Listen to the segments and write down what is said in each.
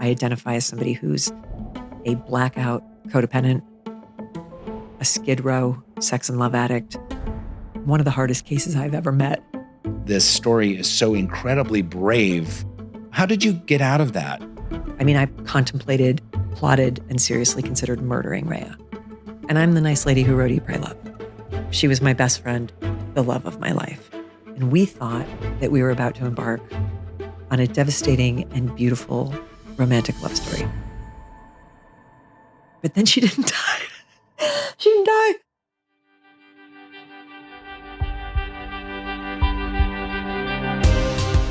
I identify as somebody who's a blackout codependent, a skid row sex and love addict. One of the hardest cases I've ever met. This story is so incredibly brave. How did you get out of that? I mean, I contemplated, plotted, and seriously considered murdering Raya. And I'm the nice lady who wrote Eat, Pray, Love. She was my best friend, the love of my life. And we thought that we were about to embark on a devastating and beautiful romantic love story. But then she didn't die. She didn't die.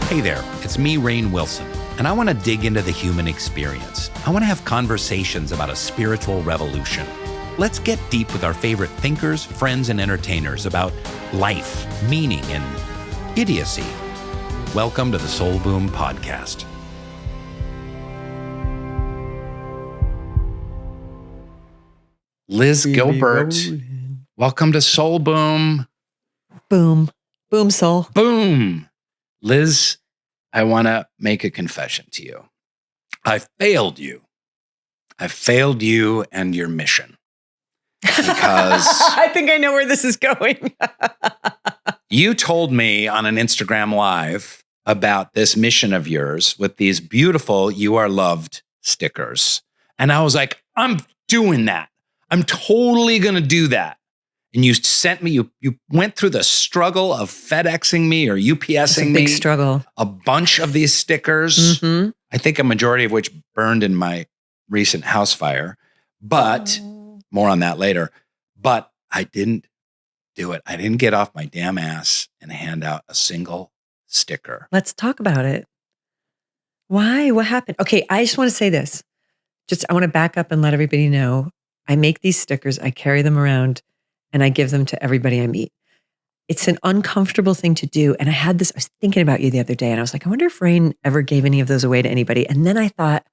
Hey there, it's me, Rainn Wilson, and I want to dig into the human experience. I want to have conversations about a spiritual revolution. Let's get deep with our favorite thinkers, friends, and entertainers about life, meaning, and idiocy. Welcome to the Soul Boom Podcast. Liz Gilbert, welcome to Soul Boom. Boom. Boom, soul. Boom. Liz, I want to make a confession to you. I failed you. I failed you and your mission. Because I think I know where this is going. you told me on an Instagram Live about this mission of yours with these beautiful "You Are Loved" stickers. And I was like, I'm doing that. I'm totally going to do that. And you sent me, you went through the struggle of FedExing me or UPSing me. Big struggle. A bunch of these stickers. Mm-hmm. I think a majority of which burned in my recent house fire. But more on that later. But I didn't do it. I didn't get off my damn ass and hand out a single sticker. Let's talk about it. Why? What happened? Okay, I just want to say this. I want to back up and let everybody know. I make these stickers. I carry them around. And I give them to everybody I meet. It's an uncomfortable thing to do. And I was thinking about you the other day and I was like, I wonder if Rainn ever gave any of those away to anybody. And then I thought,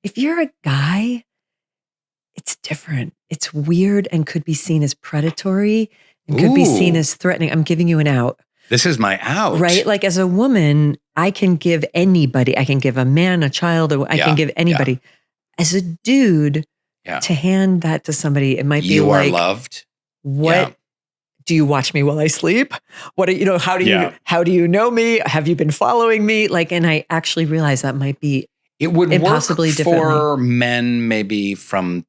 if you're a guy, it's different. It's weird and could be seen as predatory and could be seen as threatening. I'm giving you an out. This is my out. Right? Like as a woman, I can give anybody. I can give a man, a child, I can give anybody. Yeah. As a dude, to hand that to somebody, it might be you like— You are loved. What do you watch me while I sleep? What do you how do you know me? Have you been following me? And I actually realized that might be it would impossibly work for men maybe from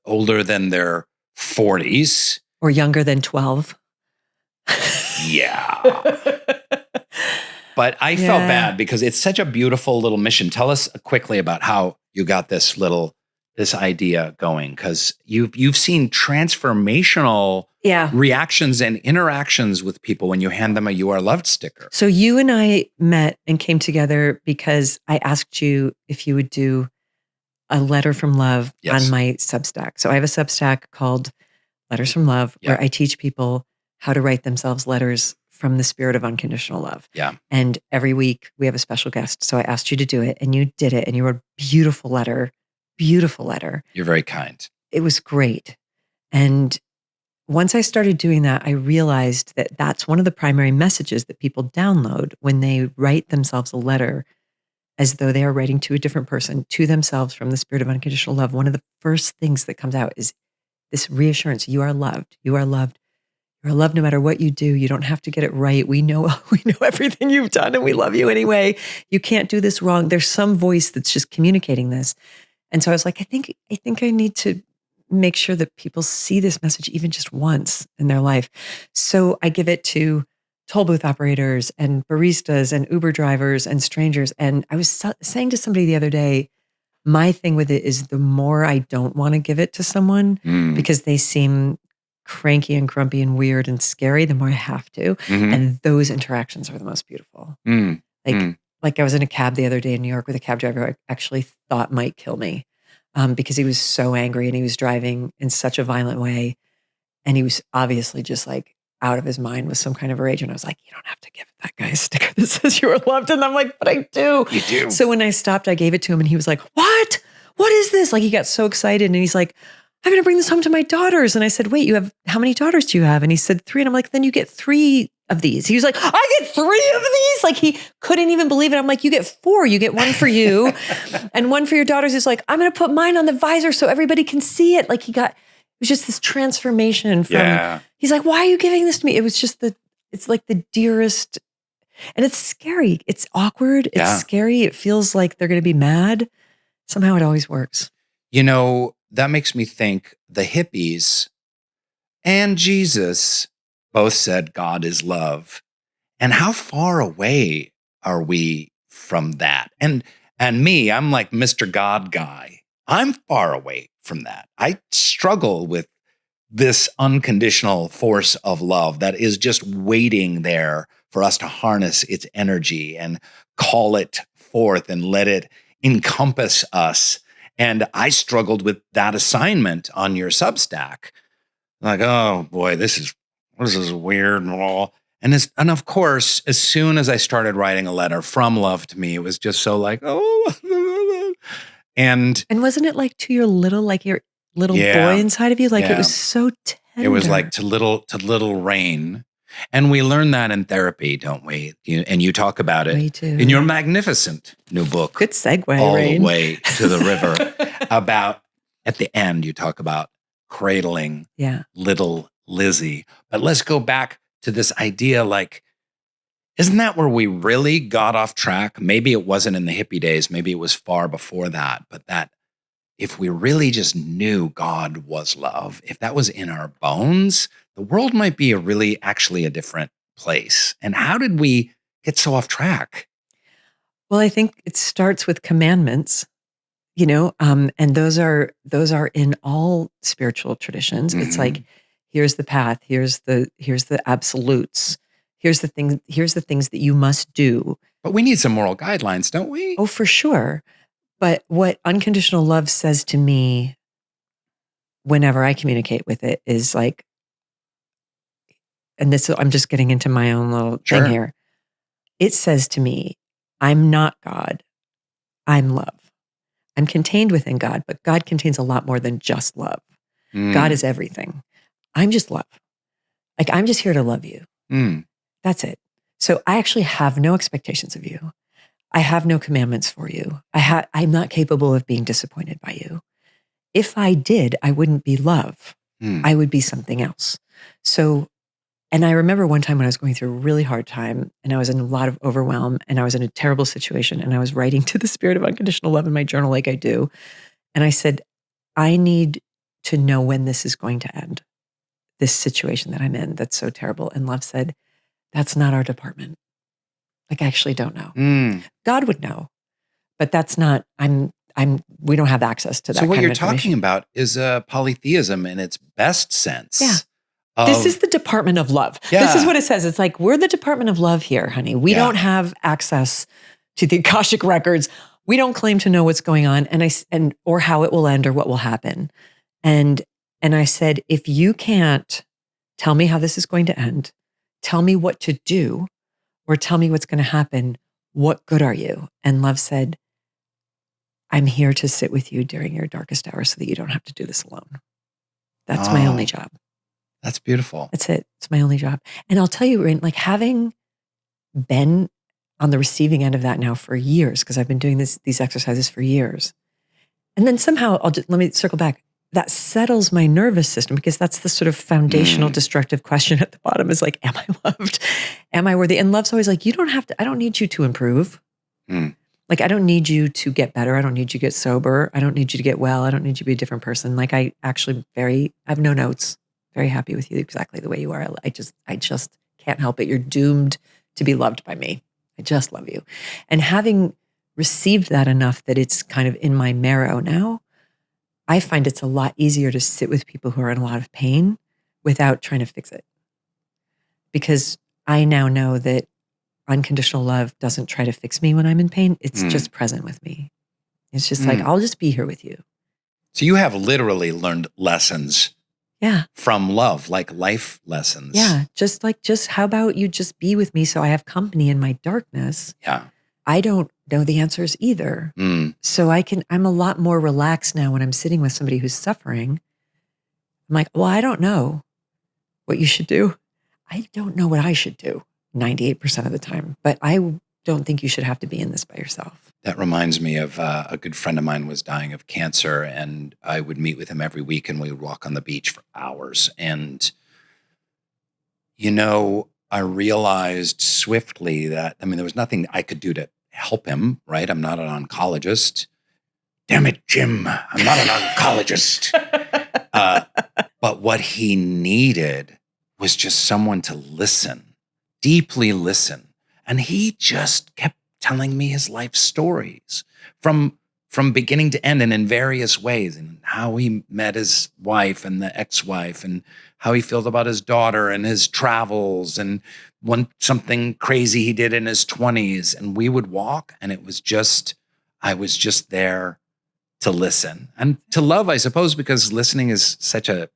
older than their 40s or younger than 12. Yeah. But I felt bad because it's such a beautiful little mission. Tell us quickly about how you got this idea going, because you've seen transformational reactions and interactions with people when you hand them a "You Are Loved" sticker. So you and I met and came together because I asked you if you would do a letter from love on my Substack. So I have a Substack called Letters from Love where I teach people how to write themselves letters from the spirit of unconditional love. Yeah. And every week we have a special guest. So I asked you to do it and you did it and you wrote a beautiful letter. Beautiful letter. You're very kind. It was great. And once I started doing that, I realized that that's one of the primary messages that people download when they write themselves a letter, as though they are writing to a different person, to themselves from the spirit of unconditional love. One of the first things that comes out is this reassurance. You are loved. You are loved. You are loved no matter what you do. You don't have to get it right. We know everything you've done and we love you anyway. You can't do this wrong. There's some voice that's just communicating this. And so I was like, I think I need to make sure that people see this message even just once in their life. So I give it to toll booth operators and baristas and Uber drivers and strangers. And I was saying to somebody the other day, my thing with it is the more I don't want to give it to someone because they seem cranky and grumpy and weird and scary, the more I have to. Mm-hmm. And those interactions are the most beautiful. Like I was in a cab the other day in New York with a cab driver I actually thought might kill me because he was so angry and he was driving in such a violent way. And he was obviously just like out of his mind with some kind of rage. And I was like, you don't have to give that guy a sticker that says you are loved. And I'm like, but I do. You do. So when I stopped, I gave it to him and he was like, what? What is this? Like he got so excited and he's like, I'm going to bring this home to my daughters. And I said, wait, how many daughters do you have? And he said 3. And I'm like, then you get 3 of these. He was like, I get 3 of these? Like he couldn't even believe it. I'm like, you get 4. You get 1 for you and 1 for your daughters. He's like, I'm going to put mine on the visor so everybody can see it. Like it was just this transformation from, he's like, why are you giving this to me? It was just it's like the dearest, and it's scary. It's awkward. It's scary. It feels like they're going to be mad. Somehow it always works. That makes me think the hippies and Jesus both said God is love. And how far away are we from that? And me, I'm like Mr. God guy. I'm far away from that. I struggle with this unconditional force of love that is just waiting there for us to harness its energy and call it forth and let it encompass us. And I struggled with that assignment on your Substack. Like, oh boy, this is weird and all. And of course, as soon as I started writing a letter from love to me, it was just so like, oh. And wasn't it like to your little boy inside of you? Like it was so tender. It was like to little Rainn. And we learn that in therapy, don't we? And you talk about it in your magnificent new book. Good segue, All Rainn. the Way to the River. About, at the end, you talk about cradling little Lizzie. But let's go back to this idea, like, isn't that where we really got off track? Maybe it wasn't in the hippie days. Maybe it was far before that. But that if we really just knew God was love, if that was in our bones, the world might be actually a different place. And how did we get so off track? Well, I think it starts with commandments, and those are in all spiritual traditions. Mm-hmm. It's like, here's the path, here's the absolutes, here's the things that you must do. But we need some moral guidelines, don't we? Oh, for sure. But what unconditional love says to me whenever I communicate with it is like, and I'm just getting into my own little thing here. It says to me, I'm not God. I'm love. I'm contained within God, but God contains a lot more than just love. God is everything. I'm just love. Like, I'm just here to love you. That's it. So I actually have no expectations of you. I have no commandments for you. I'm not capable of being disappointed by you. If I did, I wouldn't be love. I would be something else. So, and I remember one time when I was going through a really hard time and I was in a lot of overwhelm and I was in a terrible situation and I was writing to the spirit of unconditional love in my journal like I do. And I said, I need to know when this is going to end, this situation that I'm in that's so terrible. And love said, that's not our department. Like, I actually don't know. God would know, but that's not, we don't have access to that. So what you're talking about is polytheism in its best sense. Yeah. This is the Department of Love. Yeah. This is what it says. It's like, we're the Department of Love here, honey. We don't have access to the Akashic records. We don't claim to know what's going on or how it will end or what will happen. And I said, if you can't tell me how this is going to end, tell me what to do, or tell me what's going to happen, what good are you? And love said, I'm here to sit with you during your darkest hours so that you don't have to do this alone. That's my only job. That's beautiful. That's it. It's my only job. And I'll tell you, Rainn, like, having been on the receiving end of that now for years, because I've been doing these exercises for years. And then somehow, let me circle back. That settles my nervous system, because that's the sort of foundational destructive question at the bottom is like, am I loved? Am I worthy? And love's always like, you don't have to, I don't need you to improve. Like, I don't need you to get better. I don't need you to get sober. I don't need you to get well. I don't need you to be a different person. Like, I have no notes. Very happy with you exactly the way you are. I just can't help it. You're doomed to be loved by me. I just love you. And having received that enough that it's kind of in my marrow now, I find it's a lot easier to sit with people who are in a lot of pain without trying to fix it. Because I now know that unconditional love doesn't try to fix me when I'm in pain. It's just present with me. It's just like, I'll just be here with you. So you have literally learned lessons from love, like life lessons. Yeah. Just how about you just be with me so I have company in my darkness? Yeah. I don't know the answers either. So I'm a lot more relaxed now when I'm sitting with somebody who's suffering, I'm like, well, I don't know what you should do. I don't know what I should do 98% of the time, but I don't think you should have to be in this by yourself. That reminds me of a good friend of mine was dying of cancer, and I would meet with him every week, and we would walk on the beach for hours. And, I realized swiftly that, there was nothing I could do to help him, right? I'm not an oncologist. Damn it, Jim, I'm not an oncologist. But what he needed was just someone to listen, deeply listen. And he just kept telling me his life stories from beginning to end and in various ways, and how he met his wife and the ex-wife, and how he felt about his daughter and his travels, and something crazy he did in his 20s. And we would walk, and I was just there to listen and to love, I suppose, because listening is such an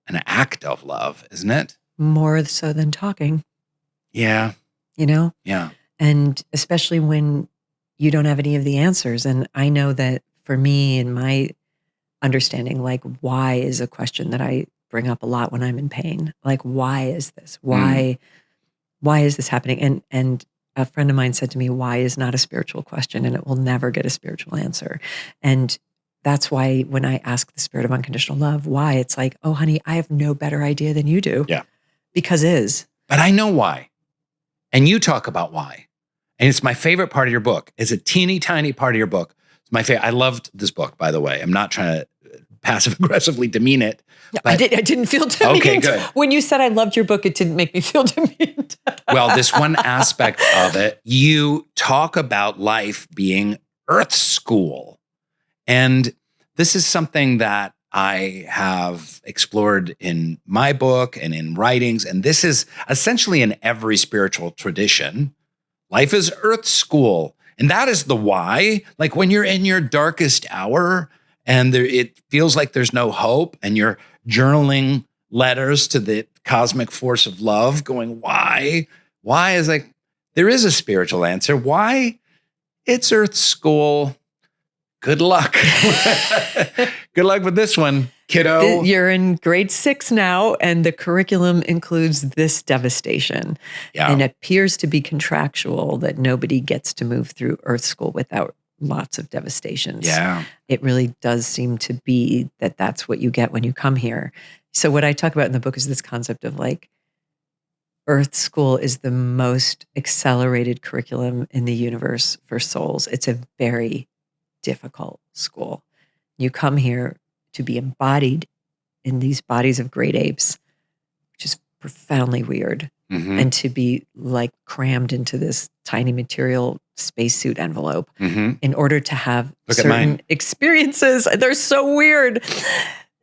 act of love, isn't it? More so than talking. Yeah. Yeah. And especially when you don't have any of the answers. And I know that for me, in my understanding, like, why is a question that I bring up a lot when I'm in pain. Like, why is this? Why is this happening? And a friend of mine said to me, why is not a spiritual question, and it will never get a spiritual answer. And that's why when I ask the spirit of unconditional love, why, it's like, oh, honey, I have no better idea than you do. Yeah. Because But I know why. And you talk about why. And it's my favorite part of your book. It's a teeny tiny part of your book. It's my favorite. I loved this book, by the way. I'm not trying to passive aggressively demean it. No, I didn't feel demeaned. Okay, good. When you said I loved your book, it didn't make me feel demeaned. Well, this one aspect of it, you talk about life being Earth School. And this is something that I have explored in my book and in writings. And this is essentially in every spiritual tradition. Life is Earth School. And that is the why. Like, when you're in your darkest hour and it feels like there's no hope, and you're journaling letters to the cosmic force of love going, why? Why is like, there is a spiritual answer. Why? It's Earth School. Good luck. Good luck with this one, kiddo. You're in grade 6 now, and the curriculum includes this devastation. Yeah. And it appears to be contractual that nobody gets to move through Earth School without lots of devastations. Yeah. It really does seem to be that that's what you get when you come here. So what I talk about in the book is this concept of, like, Earth School is the most accelerated curriculum in the universe for souls. It's a very difficult school. You come here to be embodied in these bodies of great apes, which is profoundly weird, and to be, like, crammed into this tiny material spacesuit envelope in order to have certain experiences. They're so weird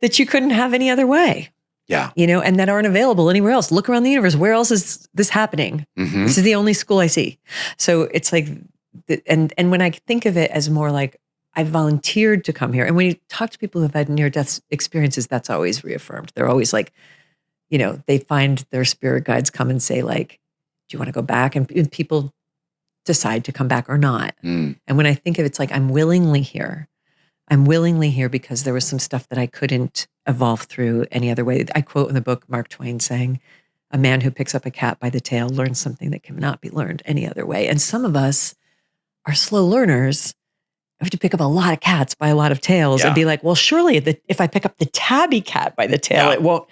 that you couldn't have any other way. Yeah. And that aren't available anywhere else. Look around the universe. Where else is this happening? This is the only school I see. So it's like, and when I think of it as more like, I volunteered to come here. And when you talk to people who've had near-death experiences, that's always reaffirmed. They're always like, they find their spirit guides come and say, like, do you want to go back? And people decide to come back or not. And when I think of it, it's like, I'm willingly here. I'm willingly here because there was some stuff that I couldn't evolve through any other way. I quote in the book Mark Twain saying, a man who picks up a cat by the tail learns something that cannot be learned any other way. And some of us are slow learners. I have to pick up a lot of cats by a lot of tails and be like, well, surely if I pick up the tabby cat by the tail, it won't.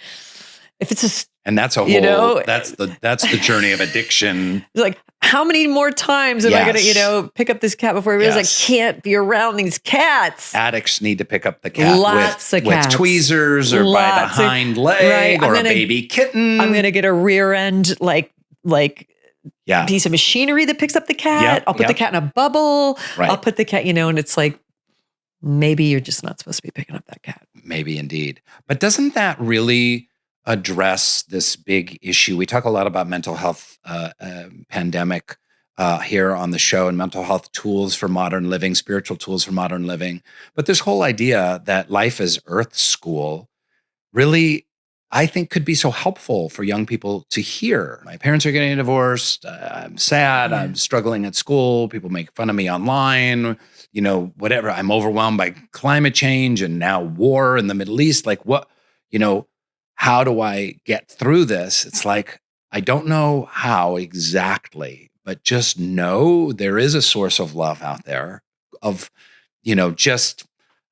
If it's and that's a whole, that's the journey of addiction. It's like, how many more times am I going to, pick up this cat before I realize I can't be around these cats? Addicts need to pick up the cat with cats. tweezers or by the hind leg or a baby kitten. I'm going to get a rear end, like piece of machinery that picks up the cat. I'll put the cat in a bubble. Right. I'll put the cat, and it's like, maybe you're just not supposed to be picking up that cat. Maybe indeed. But doesn't that really address this big issue? We talk a lot about mental health pandemic here on the show, and mental health tools for modern living, spiritual tools for modern living. But this whole idea that life is Earth School really, I think, could be so helpful for young people to hear. My parents are getting divorced. I'm sad. I'm struggling at school. People make fun of me online. Whatever. I'm overwhelmed by climate change and now war in the Middle East. Like, what, how do I get through this? It's like, I don't know how exactly, but just know there is a source of love out there, of, just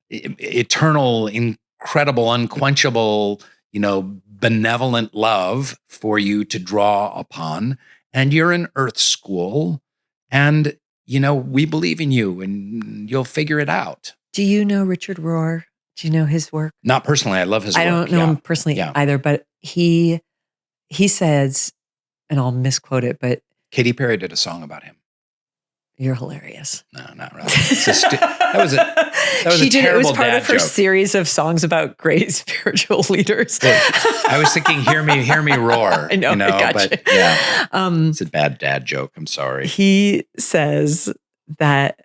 eternal, incredible, unquenchable, benevolent love for you to draw upon. And you're in Earth School, and, we believe in you, and you'll figure it out. Do you know Richard Rohr? Do you know his work? Not personally. I love his work. I don't know him personally either, but he says, and I'll misquote it, but Katy Perry did a song about him. You're hilarious. No, not really. That was a she did. It was terrible part dad of her joke. series of songs about great spiritual leaders. I was thinking, hear me roar. I know, I gotcha. But yeah, it's a bad dad joke. I'm sorry. He says that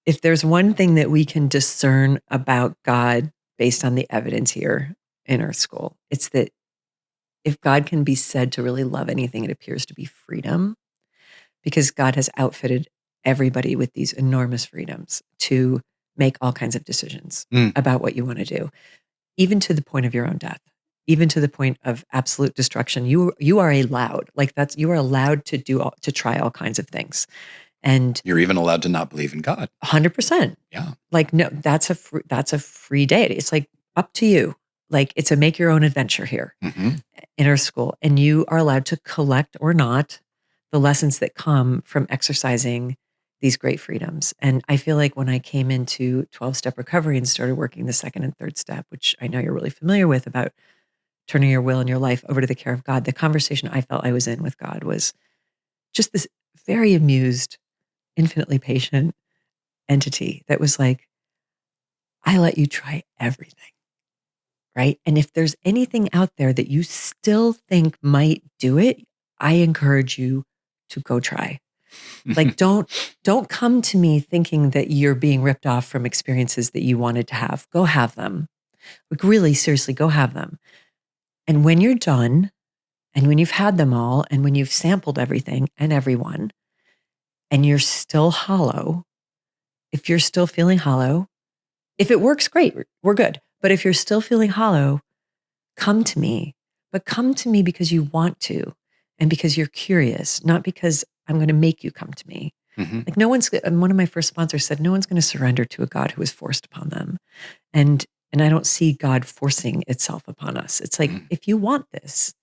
if there's one thing that we can discern about God based on the evidence here in Earth School, it's that if God can be said to really love anything, it appears to be freedom, because God has outfitted everybody with these enormous freedoms to make all kinds of decisions about what you want to do, even to the point of your own death, even to the point of absolute destruction. You are allowed, you are allowed to try all kinds of things. And you're even allowed to not believe in God. 100%. Yeah. No, that's a free deity. It's up to you. It's a make your own adventure here in Earth School. And you are allowed to collect or not the lessons that come from exercising these great freedoms. And I feel like when I came into 12-step recovery and started working the second and third step, which I know you're really familiar with, about turning your will and your life over to the care of God, the conversation I felt I was in with God was just this very amused, infinitely patient entity that was like, I let you try everything, right? And if there's anything out there that you still think might do it, I encourage you to go try. Don't come to me thinking that you're being ripped off from experiences that you wanted to have. Go have them. Really, seriously, go have them. And when you're done, and when you've had them all, and when you've sampled everything and everyone, and you're still hollow, if you're still feeling hollow, if it works, great, we're good. But if you're still feeling hollow, come to me. But come to me because you want to, and because you're curious, not because I'm going to make you come to me. No one's, one of my first sponsors said, no one's going to surrender to a God who is forced upon them. And I don't see God forcing itself upon us. It's if you want this,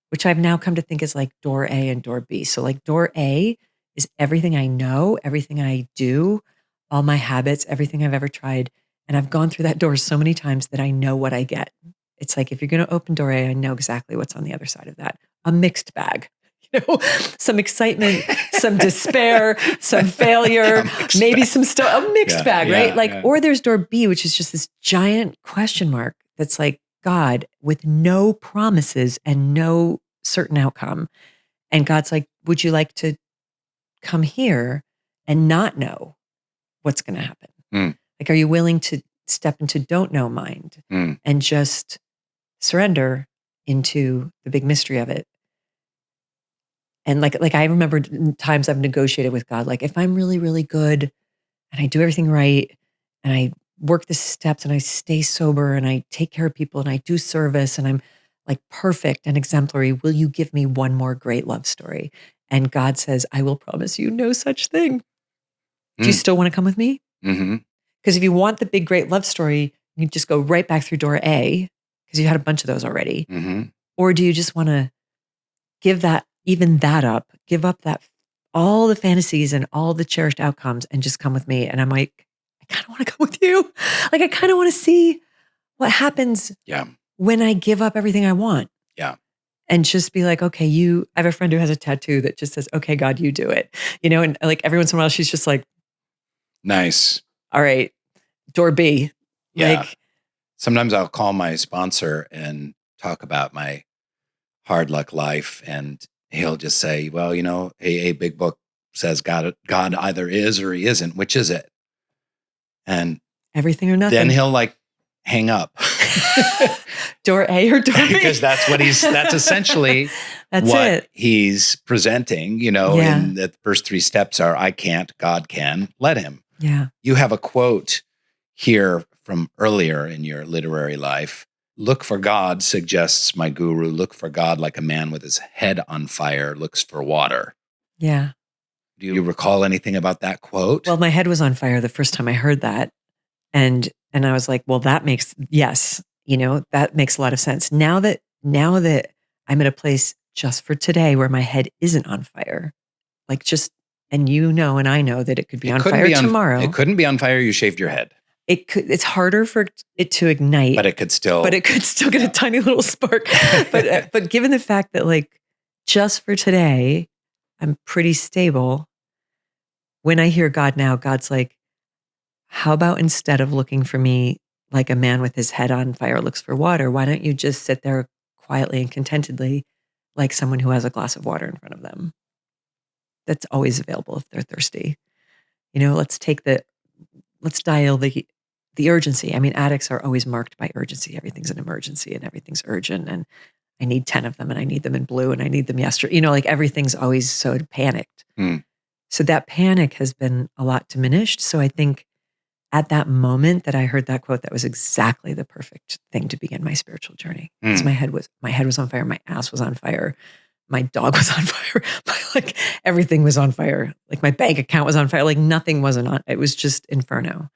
which I've now come to think is door A and door B. So door A is everything I know, everything I do, all my habits, everything I've ever tried. And I've gone through that door so many times that I know what I get. It's if you're going to open door A, I know exactly what's on the other side of that. A mixed bag. Some excitement, some despair, some failure, maybe some stuff, a mixed bag, right? Or there's door B, which is just this giant question mark that's God with no promises and no certain outcome. And God's would you like to come here and not know what's going to happen? Are you willing to step into don't know mind and just surrender into the big mystery of it? And I remember times I've negotiated with God, if I'm really, really good and I do everything right and I work the steps and I stay sober and I take care of people and I do service and I'm perfect and exemplary, will you give me one more great love story? And God says, I will promise you no such thing. Do you still want to come with me? Because if you want the big, great love story, you just go right back through door A because you had a bunch of those already. Or do you just want to give that up, give up all the fantasies and all the cherished outcomes and just come with me? And I'm I kind of want to come with you. I kind of want to see what happens when I give up everything I want. Yeah. And just be okay, I have a friend who has a tattoo that just says, okay, God, you do it. And every once in a while, she's just nice. All right, door B. Yeah. Sometimes I'll call my sponsor and talk about my hard luck life, and he'll just say, well, a big book says God either is or he isn't. Which is it? And everything or nothing. Then he'll hang up. Door A or door B? Because that's essentially what he's presenting, in the first three steps are, I can't, God can, let him. Yeah. You have a quote here from earlier in your literary life look for God, suggests my guru. Look for God like a man with his head on fire looks for water. Yeah. Do you recall anything about that quote? Well, my head was on fire the first time I heard that. And I was like, well, that makes, yes, that makes a lot of sense. Now that I'm at a place just for today where my head isn't on fire, like and and I know that it could be on fire tomorrow. It couldn't be on fire. You shaved your head. It's harder for it to ignite, but it could still get a tiny little spark. But given the fact that like just for today, I'm pretty stable. When I hear God now, God's like, how about instead of looking for me like a man with his head on fire looks for water, why don't you just sit there quietly and contentedly like someone who has a glass of water in front of them that's always available if they're thirsty. Let's dial the urgency. I mean, addicts are always marked by urgency. Everything's an emergency and everything's urgent. And I need 10 of them and I need them in blue and I need them yesterday. Like everything's always so panicked. So that panic has been a lot diminished. So I think at that moment that I heard that quote, that was exactly the perfect thing to begin my spiritual journey. Because my head was on fire. My ass was on fire. My dog was on fire. Like everything was on fire. Like my bank account was on fire. Like nothing wasn't on. It was just inferno.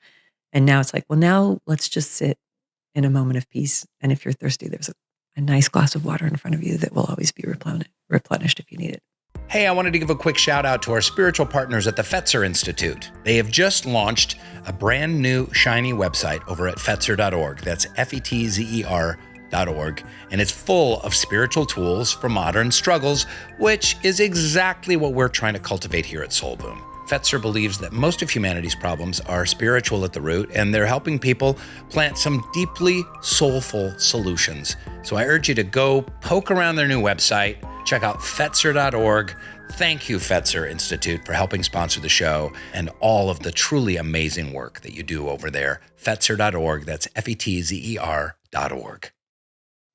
And now it's like, well, now let's just sit in a moment of peace. And if you're thirsty, there's a nice glass of water in front of you that will always be replenished if you need it. Hey, I wanted to give a quick shout out to our spiritual partners at the Fetzer Institute. They have just launched a brand new shiny website over at fetzer.org. That's FETZER.org. And it's full of spiritual tools for modern struggles, which is exactly what we're trying to cultivate here at Soul Boom. Fetzer believes that most of humanity's problems are spiritual at the root, and they're helping people plant some deeply soulful solutions. So I urge you to go poke around their new website, check out Fetzer.org. Thank you, Fetzer Institute, for helping sponsor the show and all of the truly amazing work that you do over there. Fetzer.org, that's FETZER.org.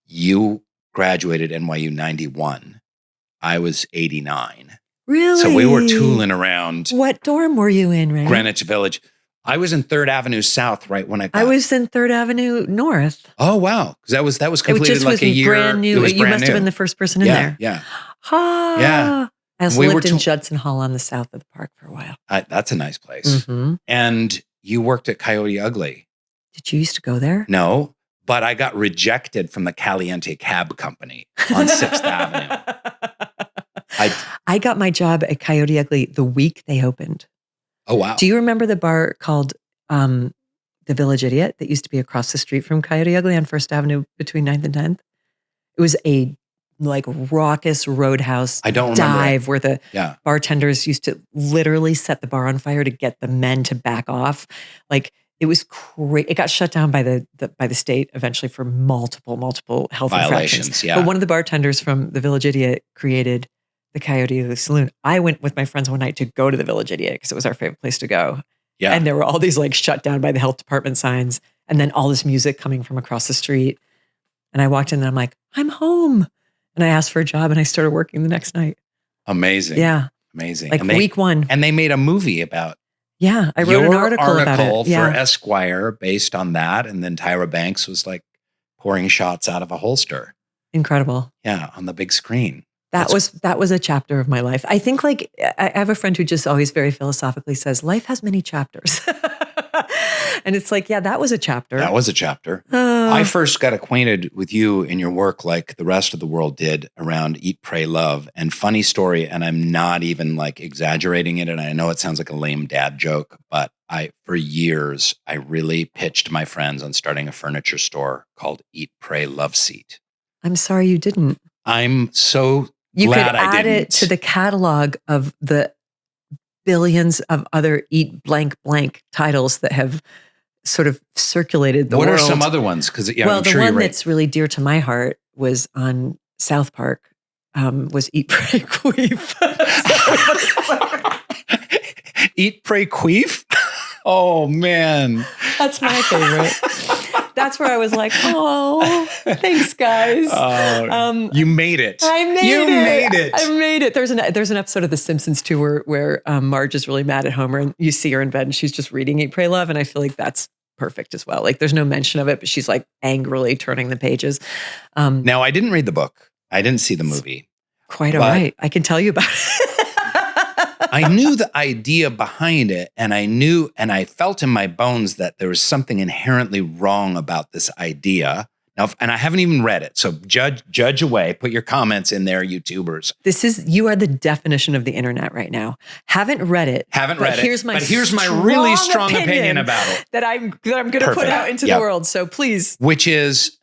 You graduated NYU 91. I was 89. Really? So we were tooling around. What dorm were you in, Rainn? Greenwich Village. I was in 3rd Avenue South right when I was in 3rd Avenue North. Oh, wow. Because that was completed like a year. Brand new. You must have been the first person in there. Yeah. Yeah. I also lived in Judson Hall on the south of the park for a while. That's a nice place. Mm-hmm. And you worked at Coyote Ugly. Did you used to go there? No, but I got rejected from the Caliente Cab Company on 6th Avenue. I got my job at Coyote Ugly the week they opened. Oh, wow. Do you remember the bar called the Village Idiot that used to be across the street from Coyote Ugly on 1st Avenue between 9th and 10th? It was a like raucous roadhouse dive where the bartenders used to literally set the bar on fire to get the men to back off. Like it was crazy. It got shut down by the state eventually for multiple health violations. Infractions. Yeah. But one of the bartenders from the Village Idiot created the Coyote Ugly Saloon. I went with my friends one night to go to the Village Idiot because it was our favorite place to go. Yeah. And there were all these like shut down by the health department signs and then all this music coming from across the street. And I walked in and I'm like, I'm home. And I asked for a job and I started working the next night. Amazing. Yeah. Amazing. Like week one. And they made a movie about I wrote an article about it. For Esquire based on that. And then Tyra Banks was like pouring shots out of a holster. Incredible. Yeah. On the big screen. That was a chapter of my life. I think like I have a friend who just always very philosophically says, life has many chapters. And it's like, yeah, that was a chapter. That was a chapter. I first got acquainted with you and your work like the rest of the world did around Eat, Pray, Love. And funny story, and I'm not even like exaggerating it. And I know it sounds like a lame dad joke, but for years, I really pitched my friends on starting a furniture store called Eat, Pray, Love Seat. I'm sorry you didn't. I'm so you glad could I add didn't. It to the catalog of the billions of other Eat blank blank titles that have sort of circulated the world. What are some other ones? Because I'm the sure one you're right. That's really dear to my heart was on South Park. Was Eat, Pray, Queef. Eat, Pray, Queef? Oh, man. That's my favorite. That's where I was like, oh, thanks, guys. You made it. I made it. I made it. There's an episode of The Simpsons too where Marge is really mad at Homer and you see her in bed and she's just reading Eat, Pray, Love. And I feel like that's perfect as well. Like there's no mention of it, but she's like angrily turning the pages. Now, I didn't read the book. I didn't see the movie. Quite all right. I can tell you about it. I knew the idea behind it, and I felt in my bones that there was something inherently wrong about this idea. Now, and I haven't even read it, so judge away. Put your comments in there, YouTubers. You are the definition of the internet right now. Haven't read it. Here's my really strong opinion about it that I'm going to put out into the world. So please, which is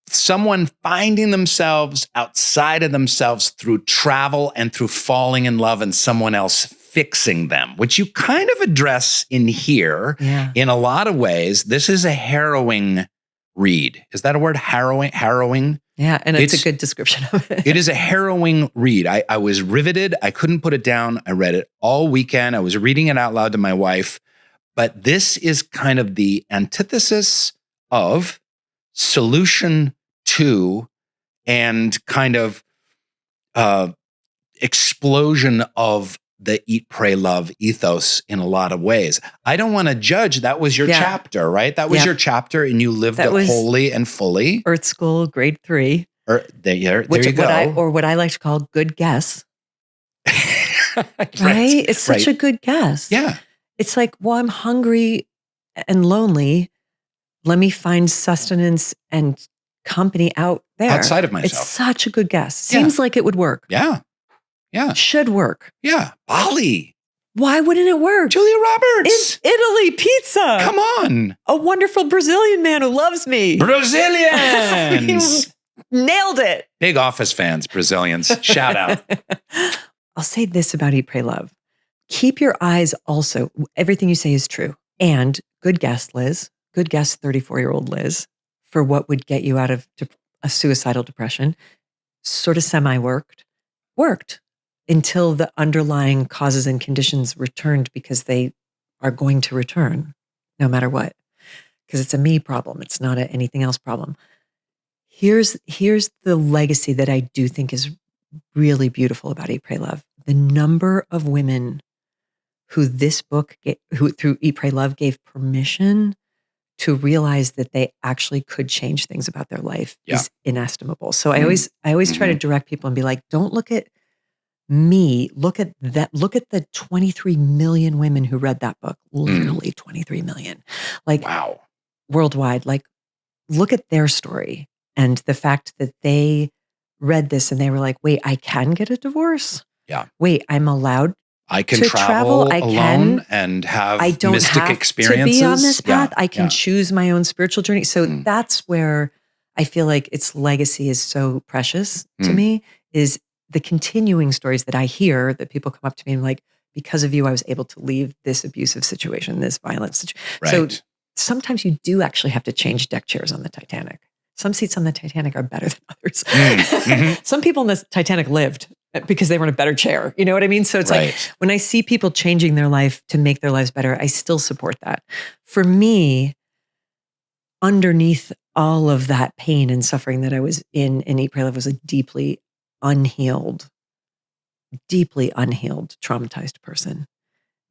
someone finding themselves outside of themselves through travel and through falling in love and someone else fixing them, which you kind of address in here in a lot of ways. This is a harrowing read. Is that a word? Harrowing? Yeah, and it's a good description of it. It is a harrowing read. I was riveted. I couldn't put it down. I read it all weekend. I was reading it out loud to my wife. But this is kind of the antithesis of solution to and kind of explosion of the eat, pray, love ethos in a lot of ways. I don't want to judge. That was your chapter, right? That was your chapter, and you lived it wholly and fully. Earth School, grade 3. There you go. What I like to call good guess. Right? It's such a good guess. Yeah. It's like, well, I'm hungry and lonely. Let me find sustenance and company out there. Outside of myself. It's such a good guess. Seems like it would work. Yeah. Yeah. Should work. Yeah. Bali. Why wouldn't it work? Julia Roberts. In Italy, pizza. Come on. A wonderful Brazilian man who loves me. Brazilians. Nailed it. Big Office fans, Brazilians. Shout out. I'll say this about Eat, Pray, Love. Keep your eyes also, everything you say is true. And good guess, Liz. Good guess, 34-year-old Liz, for what would get you out of a suicidal depression. Sort of semi-worked. Worked until the underlying causes and conditions returned, because they are going to return no matter what. Because it's a me problem. It's not a anything else problem. Here's the legacy that I do think is really beautiful about Eat, Pray, Love. The number of women who this book, who through Eat, Pray, Love, gave permission to realize that they actually could change things about their life is inestimable. So I always try to direct people and be like, don't look at me, look at that. Look at the 23 million women who read that book, literally 23 million. Like, wow. Worldwide, like, look at their story and the fact that they read this and they were like, wait, I can get a divorce? Yeah. Wait, I'm allowed I can to travel alone and have I don't mystic have experiences. to be on this path. I can choose my own spiritual journey. So that's where I feel like its legacy is so precious to me, is the continuing stories that I hear that people come up to me and like, because of you, I was able to leave this abusive situation, this violent situation. Right. So sometimes you do actually have to change deck chairs on the Titanic. Some seats on the Titanic are better than others. Some people in the Titanic lived because they were in a better chair. You know what I mean? So it's like when I see people changing their life to make their lives better, I still support that. For me, underneath all of that pain and suffering that I was in Eat, Pray, Love was a deeply unhealed, traumatized person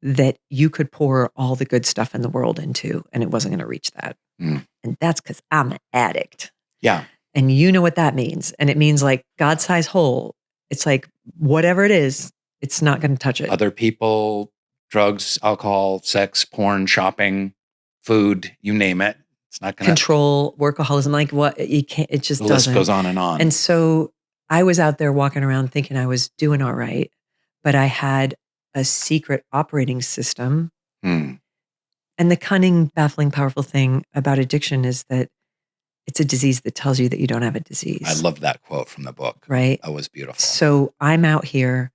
that you could pour all the good stuff in the world into, and it wasn't going to reach that. And that's because I'm an addict. Yeah. And you know what that means. And it means like God-size hole. It's like whatever it is, it's not going to touch it. Other people, drugs, alcohol, sex, porn, shopping, food, you name it. It's not going to control, workaholism, like what you can't, it just doesn't. The list goes on and on. And so I was out there walking around thinking I was doing all right, but I had a secret operating system. And the cunning, baffling, powerful thing about addiction is that it's a disease that tells you that you don't have a disease. I love that quote from the book. Right? That was beautiful. So I'm out here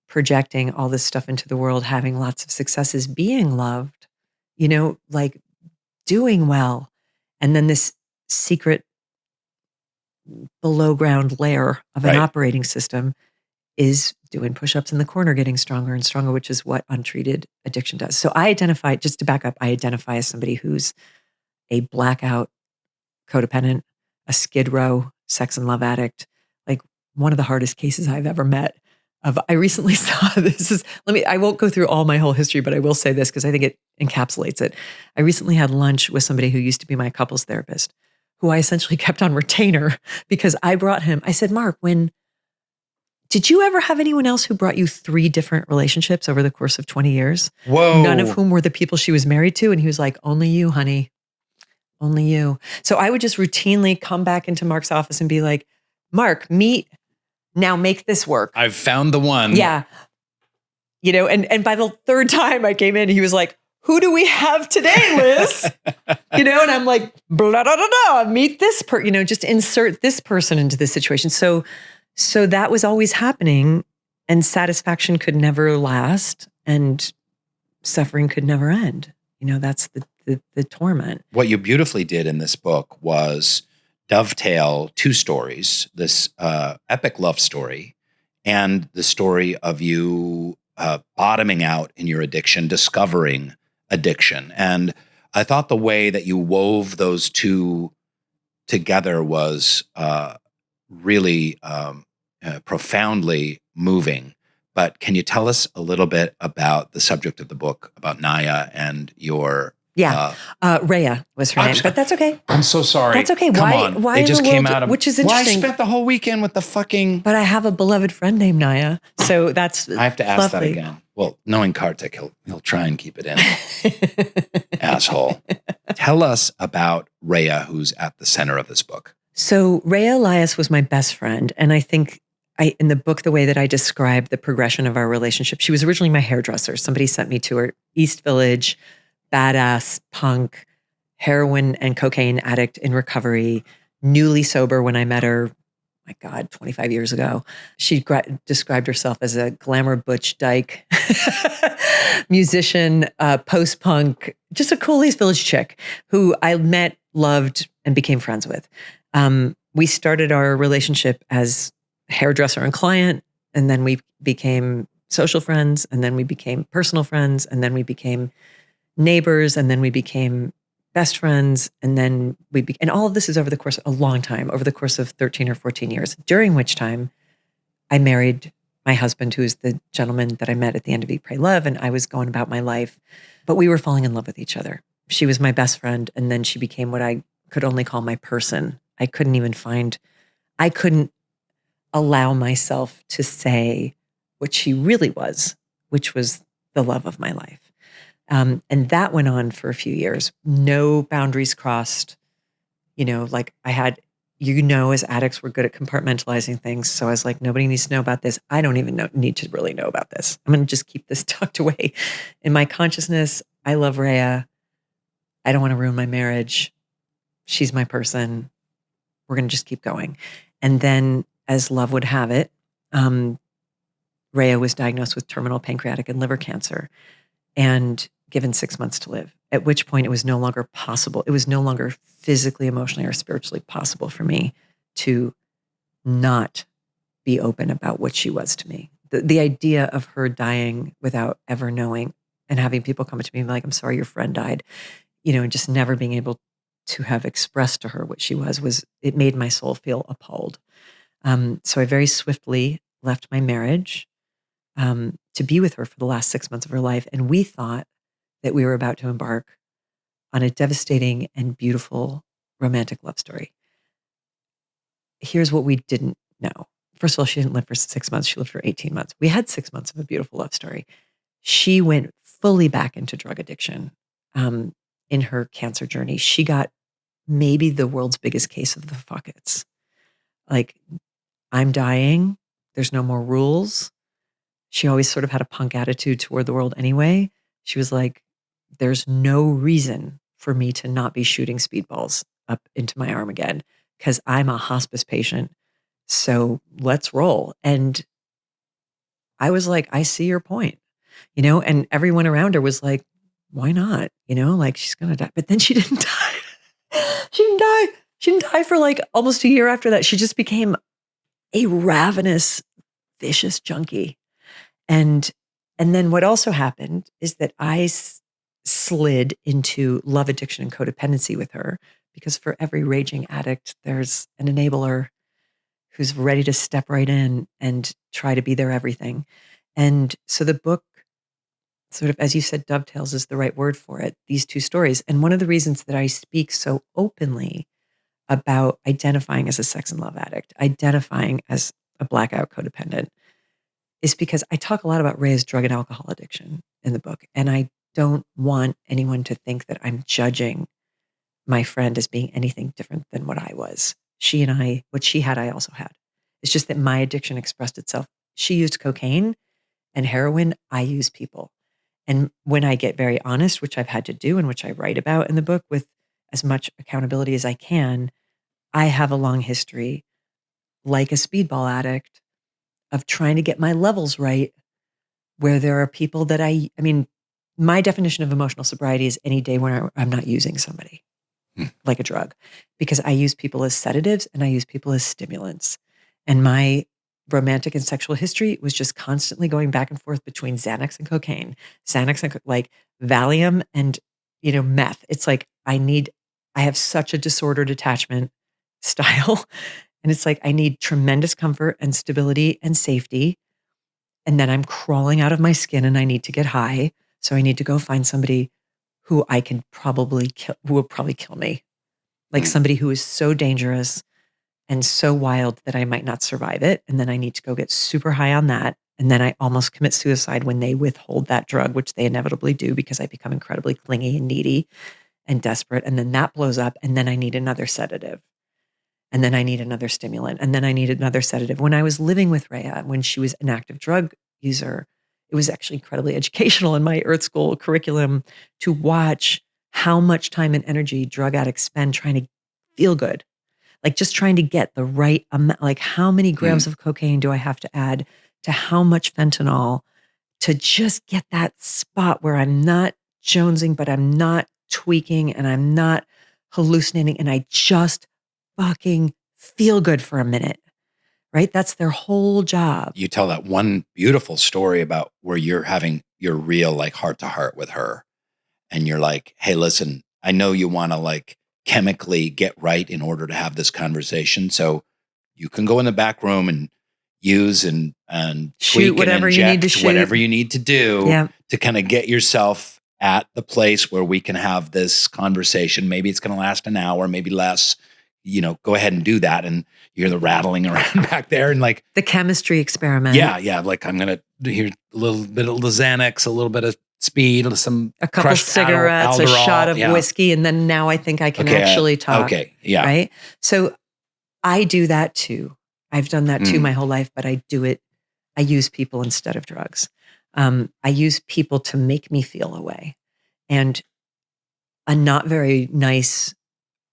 projecting all this stuff into the world, having lots of successes, being loved, you know, like doing well. And then this secret below ground layer of an operating system is doing push-ups in the corner, getting stronger and stronger, which is what untreated addiction does. So I identify, just to back up, I identify as somebody who's a blackout codependent, a skid row sex and love addict, like one of the hardest cases I've ever met. I recently saw I won't go through all my whole history, but I will say this because I think it encapsulates it. I recently had lunch with somebody who used to be my couples therapist, who I essentially kept on retainer because I brought him. I said, Mark, did you ever have anyone else who brought you 3 different relationships over the course of 20 years? Whoa. None of whom were the people she was married to. And he was like, only you, honey. Only you. So I would just routinely come back into Mark's office and be like, Mark, meet. Now make this work. I've found the one. Yeah. And by the 3rd time I came in, he was like, who do we have today, Liz? And I'm like, blah, blah, blah, blah, meet this just insert this person into this situation. So that was always happening, and satisfaction could never last and suffering could never end. That's the torment. What you beautifully did in this book was dovetail 2 stories, this epic love story and the story of you bottoming out in your addiction, discovering addiction. And I thought the way that you wove those 2 together was really profoundly moving. But can you tell us a little bit about the subject of the book, about Naya and your... Yeah. Raya was her name, but that's okay. I'm so sorry. That's okay. Come on. Why They in just the came world, out of... which is Well, I interesting. spent the whole weekend with the fucking... But I have a beloved friend named Naya. So that's I have to ask that lovely. again. Well, knowing Kartik, he'll try and keep it in. Asshole. Tell us about Raya, who's at the center of this book. So Raya Elias was my best friend. And I think in the book, the way that I described the progression of our relationship, she was originally my hairdresser. Somebody sent me to her, East Village, badass, punk, heroin and cocaine addict in recovery, newly sober when I met her, my God, 25 years ago. She described herself as a glamour butch dyke, musician, post-punk, just a cool East Village chick who I met, loved, and became friends with. We started our relationship as hairdresser and client, and then we became social friends, and then we became personal friends, and then we became neighbors, and then we became best friends. And then and all of this is over the course of a long time, over the course of 13 or 14 years, during which time I married my husband, who is the gentleman that I met at the end of Eat, Pray, Love. And I was going about my life, but we were falling in love with each other. She was my best friend. And then she became what I could only call my person. I couldn't allow myself to say what she really was, which was the love of my life. And that went on for a few years. No boundaries crossed. Like I had, as addicts, we're good at compartmentalizing things. So I was like, nobody needs to know about this. I don't even need to really know about this. I'm going to just keep this tucked away in my consciousness. I love Raya. I don't want to ruin my marriage. She's my person. We're going to just keep going. And then, as love would have it, Raya was diagnosed with terminal pancreatic and liver cancer and given 6 months to live, at which point it was no longer possible. It was no longer physically, emotionally, or spiritually possible for me to not be open about what she was to me. The idea of her dying without ever knowing and having people come up to me and be like, I'm sorry, your friend died, and just never being able to have expressed to her what she was it made my soul feel appalled. So I very swiftly left my marriage to be with her for the last 6 months of her life. And we thought that we were about to embark on a devastating and beautiful romantic love story. Here's what we didn't know. First of all, she didn't live for 6 months. She lived for 18 months. We had 6 months of a beautiful love story. She went fully back into drug addiction in her cancer journey. She got maybe the world's biggest case of the fuck it's. Like, I'm dying. There's no more rules. She always sort of had a punk attitude toward the world anyway. She was like, there's no reason for me to not be shooting speedballs up into my arm again because I'm a hospice patient. So let's roll. And I was like, I see your point, and everyone around her was like, why not? Like she's going to die. But then she didn't die. She didn't die. She didn't die for like almost a year after that. She just became a ravenous, vicious junkie. And then what also happened is that I slid into love addiction and codependency with her, because for every raging addict, there's an enabler who's ready to step right in and try to be their everything. And so the book sort of, as you said, dovetails is the right word for it, these two stories. And one of the reasons that I speak so openly about identifying as a sex and love addict, identifying as a blackout codependent, is because I talk a lot about Raya's drug and alcohol addiction in the book. And I don't want anyone to think that I'm judging my friend as being anything different than what I was. She and I, what she had, I also had. It's just that my addiction expressed itself. She used cocaine and heroin. I use people. And when I get very honest, which I've had to do and which I write about in the book with as much accountability as I can, I have a long history, like a speedball addict, of trying to get my levels right, where there are people that I mean, my definition of emotional sobriety is any day when I'm not using somebody like a drug, because I use people as sedatives and I use people as stimulants. And my romantic and sexual history was just constantly going back and forth between Xanax and cocaine, Xanax and like Valium and, meth. It's like, I have such a disordered attachment style. And it's like, I need tremendous comfort and stability and safety. And then I'm crawling out of my skin and I need to get high. So I need to go find somebody who I can probably kill, who will probably kill me. Like somebody who is so dangerous and so wild that I might not survive it. And then I need to go get super high on that. And then I almost commit suicide when they withhold that drug, which they inevitably do because I become incredibly clingy and needy and desperate. And then that blows up. And then I need another sedative. And then I need another stimulant. And then I need another sedative. When I was living with Raya, when she was an active drug user, it was actually incredibly educational in my Earth School curriculum to watch how much time and energy drug addicts spend trying to feel good. Like just trying to get the right amount, like how many grams of cocaine do I have to add to how much fentanyl to just get that spot where I'm not jonesing, but I'm not tweaking and I'm not hallucinating and I just fucking feel good for a minute, right? That's their whole job. You tell that one beautiful story about where you're having your real like heart to heart with her. And you're like, hey, listen, I know you want to like chemically get right in order to have this conversation. So you can go in the back room and use and shoot tweak whatever and you need inject to shoot. whatever you need to do Yeah. to kind of get yourself at the place where we can have this conversation. Maybe it's going to last an hour, maybe less. Go ahead and do that. And you're the rattling around back there and like the chemistry experiment. Yeah. Like I'm going to hear a little bit of Xanax, a little bit of speed, a couple cigarettes, a shot of whiskey. And then now I think I can actually talk. Okay. Yeah. Right. So I do that too. I've done that too my whole life, but I do it. I use people instead of drugs. I use people to make me feel a way. And a not very nice,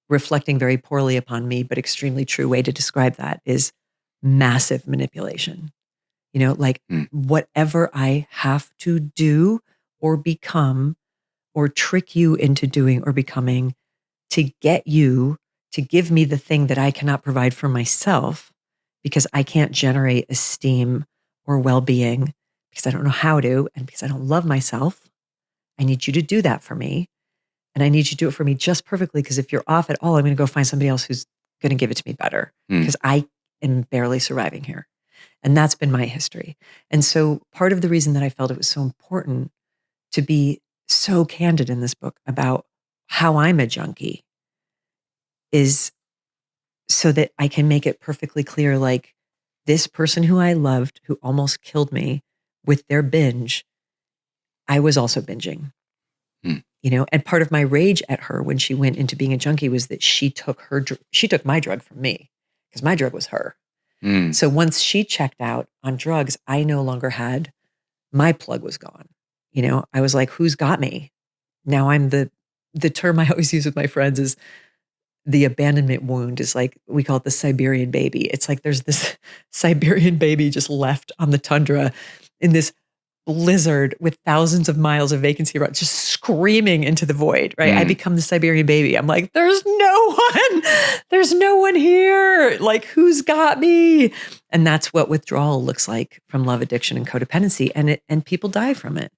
reflecting very poorly upon me, but extremely true way to describe that is massive manipulation. Like whatever I have to do or become or trick you into doing or becoming to get you to give me the thing that I cannot provide for myself because I can't generate esteem or well-being because I don't know how to and because I don't love myself. I need you to do that for me. And I need you to do it for me just perfectly because if you're off at all, I'm going to go find somebody else who's going to give it to me better because I am barely surviving here. And that's been my history. And so part of the reason that I felt it was so important to be so candid in this book about how I'm a junkie is so that I can make it perfectly clear, like this person who I loved, who almost killed me with their binge, I was also binging. And part of my rage at her when she went into being a junkie was that she took my drug from me because my drug was her. So once she checked out on drugs, I no longer had, my plug was gone. I was like, who's got me? Now I'm the term I always use with my friends is the abandonment wound is like, we call it the Siberian baby. It's like there's this Siberian baby just left on the tundra in this blizzard with thousands of miles of vacancy around, just screaming into the void, right? I become the Siberian baby. I'm like, there's no one here. Like, who's got me? And that's what withdrawal looks like from love addiction and codependency. And people die from it.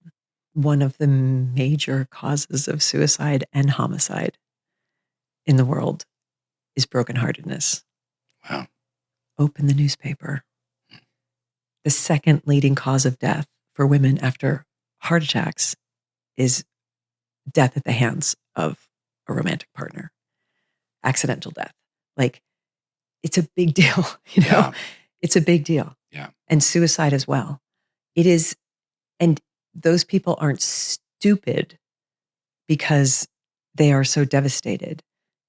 One of the major causes of suicide and homicide in the world is brokenheartedness. Wow. open the newspaper. The second leading cause of death for women after heart attacks is death at the hands of a romantic partner, accidental death. Like, it's a big deal, Yeah. It's a big deal. Yeah. And suicide as well. It is, and those people aren't stupid because they are so devastated.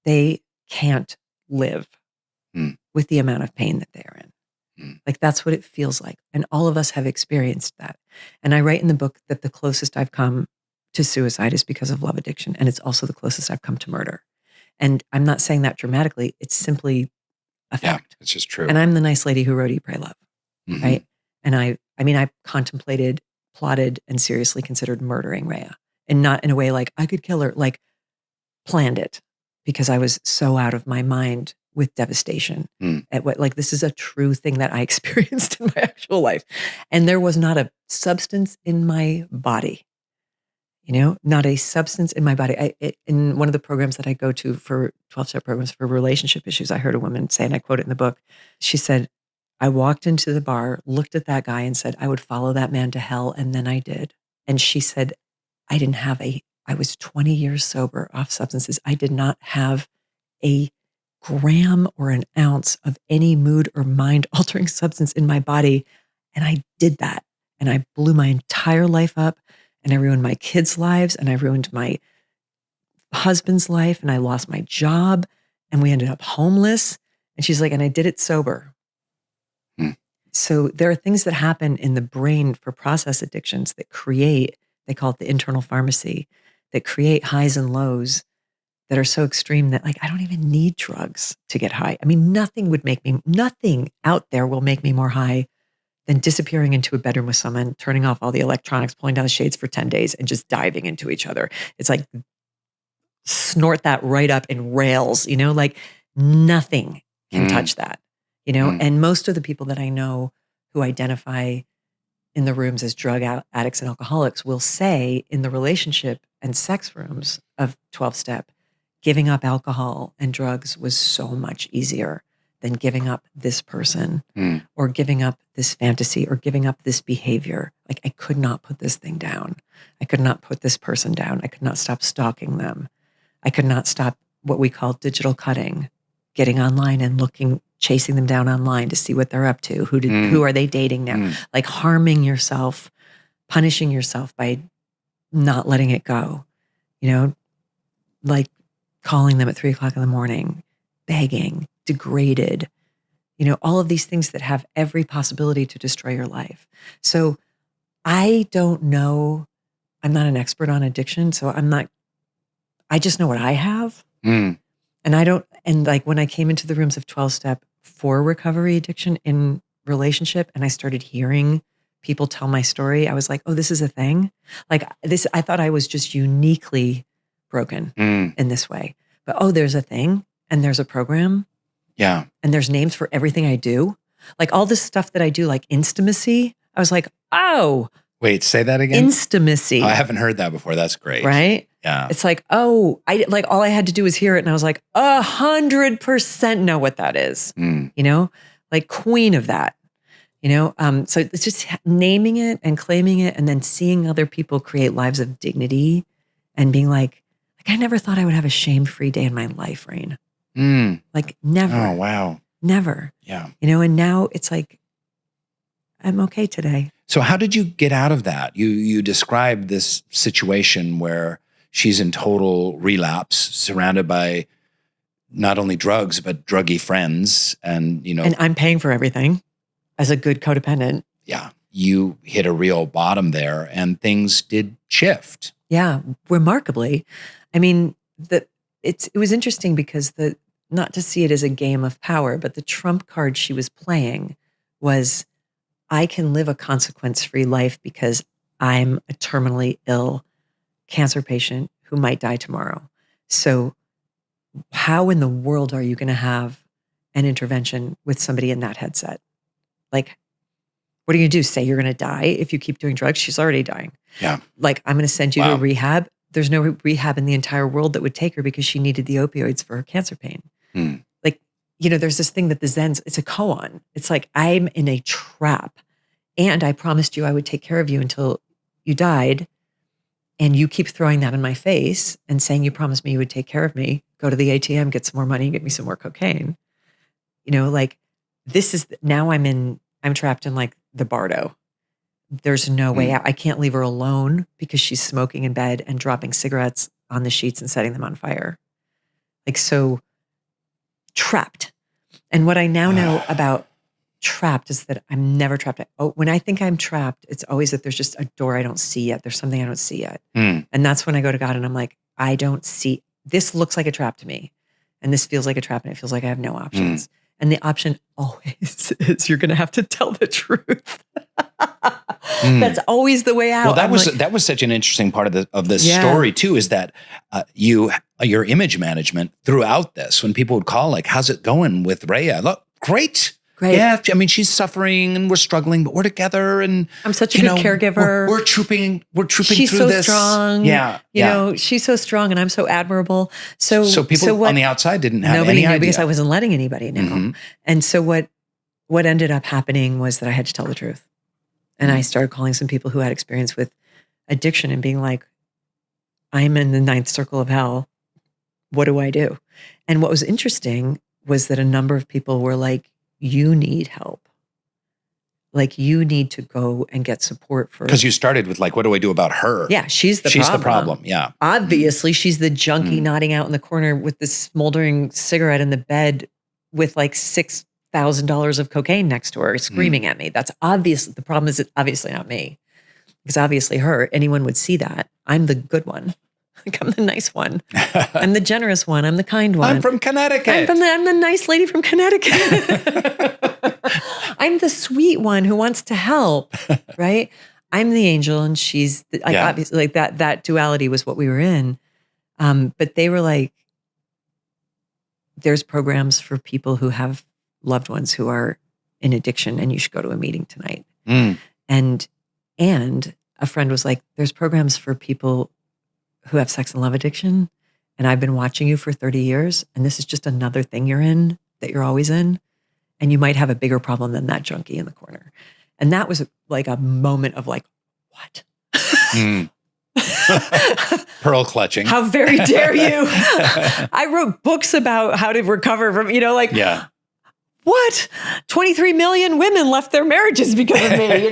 They can't live with the amount of pain that they are in. Like, that's what it feels like. And all of us have experienced that. And I write in the book that the closest I've come to suicide is because of love addiction. And it's also the closest I've come to murder. And I'm not saying that dramatically. It's simply a fact. It's just true. And I'm the nice lady who wrote Eat, Pray, Love, right? And I contemplated, plotted, and seriously considered murdering Raya. And not in a way like I could kill her, like planned it because I was so out of my mind with devastation at what, like, this is a true thing that I experienced in my actual life. And there was not a substance in my body, not a substance in my body. In one of the programs that I go to for 12-step programs for relationship issues, I heard a woman say, and I quote it in the book, she said, I walked into the bar, looked at that guy and said, I would follow that man to hell. And then I did. And she said, I was 20 years sober off substances. I did not have a gram or an ounce of any mood or mind altering substance in my body. And I did that. And I blew my entire life up, and I ruined my kids' lives, and I ruined my husband's life, and I lost my job, and we ended up homeless. And she's like, and I did it sober. So there are things that happen in the brain for process addictions that create, they call it the internal pharmacy, that create highs and lows that are so extreme that, like, I don't even need drugs to get high. I mean, nothing out there will make me more high than disappearing into a bedroom with someone, turning off all the electronics, pulling down the shades for 10 days and just diving into each other. It's like, snort that right up in rails, like nothing can touch that, and most of the people that I know who identify in the rooms as drug addicts and alcoholics will say in the relationship and sex rooms of 12-step, giving up alcohol and drugs was so much easier than giving up this person or giving up this fantasy or giving up this behavior. Like, I could not put this thing down. I could not put this person down. I could not stop stalking them. I could not stop what we call digital cutting, getting online and chasing them down online to see what they're up to. Who are they dating now? Like, harming yourself, punishing yourself by not letting it go, like calling them at 3:00 in the morning, begging, degraded, all of these things that have every possibility to destroy your life. So I don't know. I'm not an expert on addiction. So I just know what I have. And like when I came into the rooms of 12-step for recovery addiction in relationship, and I started hearing people tell my story, I was like, oh, this is a thing. Like this, I thought I was just uniquely broken in this way. But there's a thing, and there's a program. Yeah. And there's names for everything I do. Like all this stuff that I do, like instamacy. I was like, oh. Wait, say that again? Instamacy. Oh, I haven't heard that before. That's great. Right? Yeah. It's like, all I had to do was hear it. And I was like, 100% know what that is. Like queen of that, So it's just naming it and claiming it, and then seeing other people create lives of dignity and being like, I never thought I would have a shame-free day in my life, Rainn. Like never. Oh, wow. Never. Yeah. And now it's like, I'm okay today. So how did you get out of that? You described this situation where she's in total relapse, surrounded by not only drugs, but druggy friends. And, And I'm paying for everything as a good codependent. Yeah. You hit a real bottom there, and things did shift. Yeah. Remarkably. I mean, it was interesting because not to see it as a game of power, but the trump card she was playing was, I can live a consequence-free life because I'm a terminally ill cancer patient who might die tomorrow. So how in the world are you going to have an intervention with somebody in that headset? Like, what are you going to do? Say you're going to die if you keep doing drugs? She's already dying. Yeah. Like, I'm going to send you to rehab. There's no rehab in the entire world that would take her because she needed the opioids for her cancer pain. Like, there's this thing that the Zens, it's a koan. It's like, I'm in a trap and I promised you I would take care of you until you died. And you keep throwing that in my face and saying you promised me you would take care of me. Go to the ATM, get some more money, get me some more cocaine. Like this is, now I'm trapped in like the bardo. There's no way out. I can't leave her alone because she's smoking in bed and dropping cigarettes on the sheets and setting them on fire. Like, so trapped. And what I now know about trapped is that I'm never trapped. When I think I'm trapped, it's always that there's just a door I don't see yet. There's something I don't see yet. And that's when I go to God and I'm like, I don't see, this looks like a trap to me. And this feels like a trap and it feels like I have no options. And the option always is you're going to have to tell the truth. That's always the way out. Well, that was such an interesting part of this story too, is that your image management throughout this, when people would call, like, how's it going with Raya? Look, great. Yeah, I mean, she's suffering and we're struggling, but we're together. And I'm such a good caregiver. We're trooping she's through so this. Strong. Yeah, she's so strong, and I'm so admirable. So people on the outside didn't have nobody any knew idea because I wasn't letting anybody know. And so what ended up happening was that I had to tell the truth, and I started calling some people who had experience with addiction and being like, "I'm in the ninth circle of hell. What do I do?" And what was interesting was that a number of people were like, you need help. Like, you need to go and get support for. Because you started with like, what do I do about her? Yeah, she's the problem. Yeah. Obviously, she's the junkie nodding out in the corner with this smoldering cigarette in the bed with like $6,000 of cocaine next to her, screaming at me. That's obvious. The problem is, it's obviously not me. It's obviously her. Anyone would see that. I'm the good one. Like, I'm the nice one. I'm the generous one. I'm the kind one. I'm from Connecticut. I'm the nice lady from Connecticut. I'm the sweet one who wants to help, right? I'm the angel and she's obviously like that duality was what we were in. But they were like, there's programs for people who have loved ones who are in addiction and you should go to a meeting tonight. And a friend was like, there's programs for people who have sex and love addiction. And I've been watching you for 30 years. And this is just another thing you're in that you're always in. And you might have a bigger problem than that junkie in the corner. And that was like a moment of like, what? Pearl clutching. How very dare you? I wrote books about how to recover from, what? 23 million women left their marriages because of me.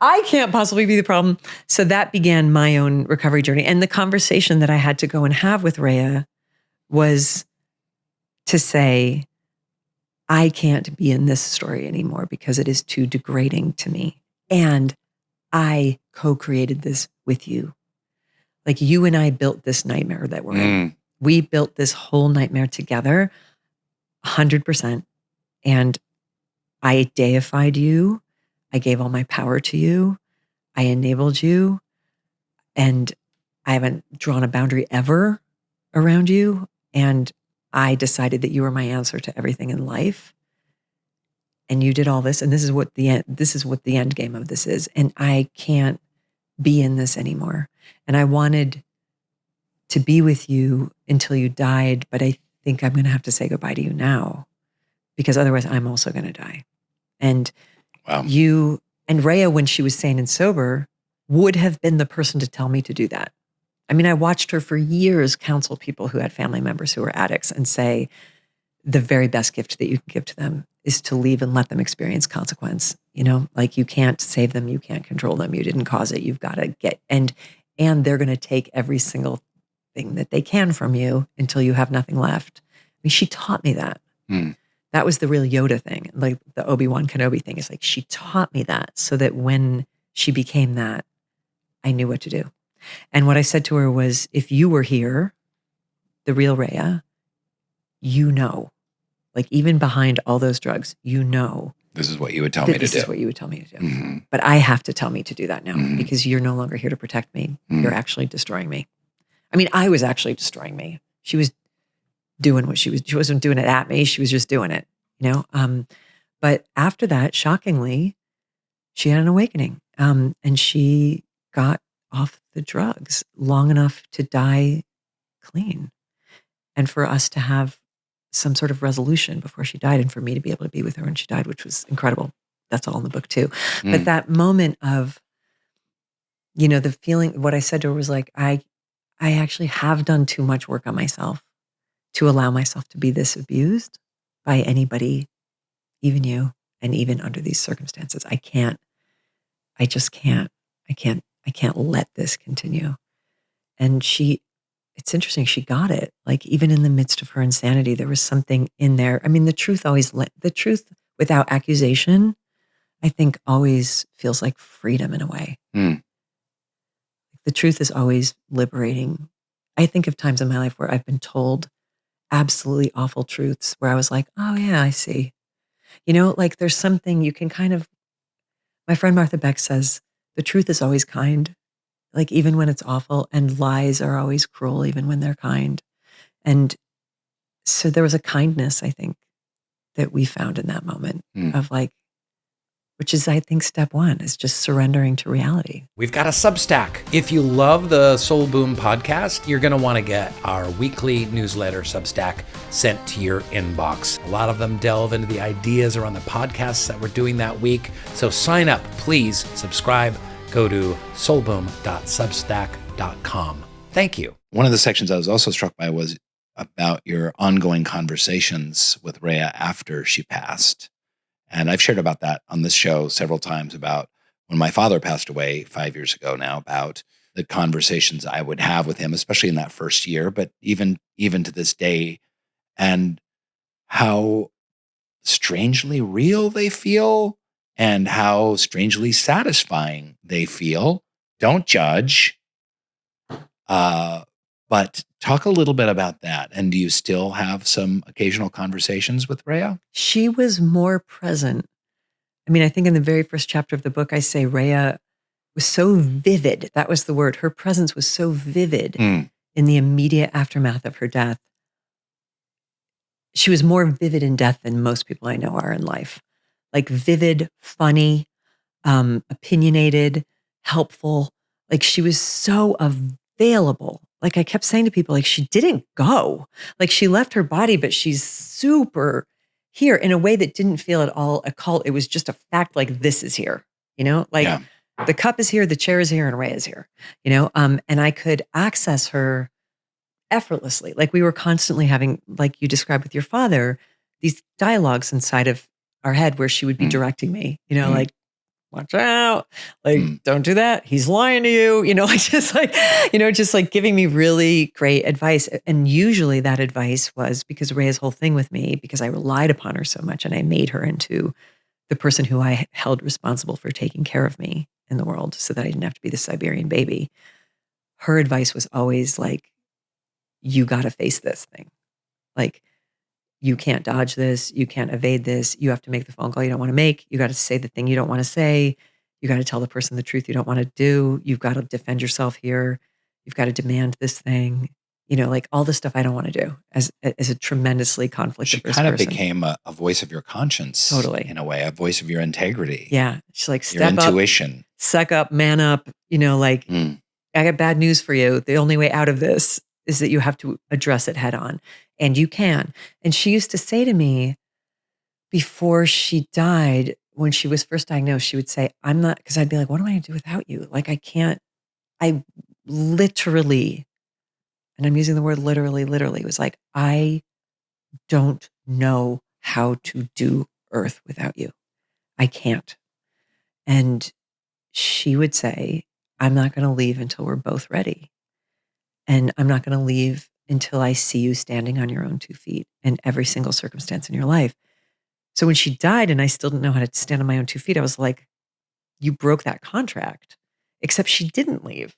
I can't possibly be the problem. So that began my own recovery journey. And the conversation that I had to go and have with Raya was to say, I can't be in this story anymore because it is too degrading to me. And I co-created this with you. Like, you and I built this nightmare that we're in. We built this whole nightmare together, 100%. And I deified you. I gave all my power to you. I enabled you. And I haven't drawn a boundary ever around you. And I decided that you were my answer to everything in life. And you did all this. And this is what the end game of this is. And I can't be in this anymore. And I wanted to be with you until you died. But I think I'm going to have to say goodbye to you now. Because otherwise I'm also going to die. And you and Raya, when she was sane and sober, would have been the person to tell me to do that. I mean, I watched her for years counsel people who had family members who were addicts and say, the very best gift that you can give to them is to leave and let them experience consequence. Like, you can't save them. You can't control them. You didn't cause it. You've got to get, and they're going to take every single thing that they can from you until you have nothing left. I mean, she taught me that. That was the real Yoda thing, like the Obi-Wan Kenobi thing. It's like, she taught me that so that when she became that, I knew what to do. And what I said to her was, if you were here, the real Raya, like, even behind all those drugs, this is what you would tell me to do. This is what you would tell me to do. But I have to tell me to do that now because you're no longer here to protect me. You're actually destroying me. I mean, I was actually destroying me. She was doing what she wasn't doing it at me. She was just doing it, But after that, shockingly, she had an awakening. And she got off the drugs long enough to die clean. And for us to have some sort of resolution before she died, and for me to be able to be with her when she died, which was incredible. That's all in the book too. But that moment of, the feeling, what I said to her was like, I actually have done too much work on myself to allow myself to be this abused by anybody, even you, and even under these circumstances. I just can't. I can't let this continue. And it's interesting, she got it. Like, even in the midst of her insanity, there was something in there. I mean, the truth without accusation, I think always feels like freedom in a way. The truth is always liberating. I think of times in my life where I've been told absolutely awful truths where I was like, oh yeah, I see. Like there's something you can my friend Martha Beck says, the truth is always kind, like even when it's awful, and lies are always cruel, even when they're kind. And so there was a kindness, I think, that we found in that moment of like, which is, I think, step one is just surrendering to reality. We've got a Substack. If you love the Soul Boom podcast, you're going to want to get our weekly newsletter Substack sent to your inbox. A lot of them delve into the ideas around the podcasts that we're doing that week. So sign up, please subscribe. Go to soulboom.substack.com. Thank you. One of the sections I was also struck by was about your ongoing conversations with Raya after she passed. And I've shared about that on this show several times, about when my father passed away 5 years ago now, about the conversations I would have with him, especially in that first year, but even to this day, and how strangely real they feel and how strangely satisfying they feel. Don't judge. But talk a little bit about that. And do you still have some occasional conversations with Raya? She was more present. I mean, I think in the very first chapter of the book, I say Raya was so vivid. That was the word. Her presence was so vivid in the immediate aftermath of her death. She was more vivid in death than most people I know are in life. Like vivid, funny, opinionated, helpful. Like she was so available. Like I kept saying to people, like she didn't go. Like she left her body, but she's super here in a way that didn't feel at all a cult. It was just a fact, like this is here, like the cup is here, the chair is here, and Ray is here, and I could access her effortlessly. Like we were constantly having, like you described with your father, these dialogues inside of our head where she would be directing me, like, watch out, like, don't do that. He's lying to you, just like giving me really great advice. And usually that advice was because Raya's whole thing with me, because I relied upon her so much and I made her into the person who I held responsible for taking care of me in the world so that I didn't have to be the Siberian baby. Her advice was always like, you got to face this thing. Like, you can't dodge this. You can't evade this. You have to make the phone call you don't want to make. You got to say the thing you don't want to say. You got to tell the person the truth you don't want to do. You've got to defend yourself here. You've got to demand this thing. Like all the stuff I don't want to do as a tremendously conflict-averse person. She kind of became a voice of your conscience. Totally. In a way, a voice of your integrity. Yeah. She's like, your step intuition. Up, suck up, man up. I got bad news for you. The only way out of this is that you have to address it head on. And you can. And she used to say to me before she died, when she was first diagnosed, she would say, I'm not, because I'd be like, what am I going to do without you? Like, I literally, and I'm using the word literally, was like, I don't know how to do earth without you. I can't. And she would say, I'm not going to leave until we're both ready. And I'm not going to leave until I see you standing on your own 2 feet in every single circumstance in your life. So when she died and I still didn't know how to stand on my own 2 feet, I was like, you broke that contract. Except she didn't leave.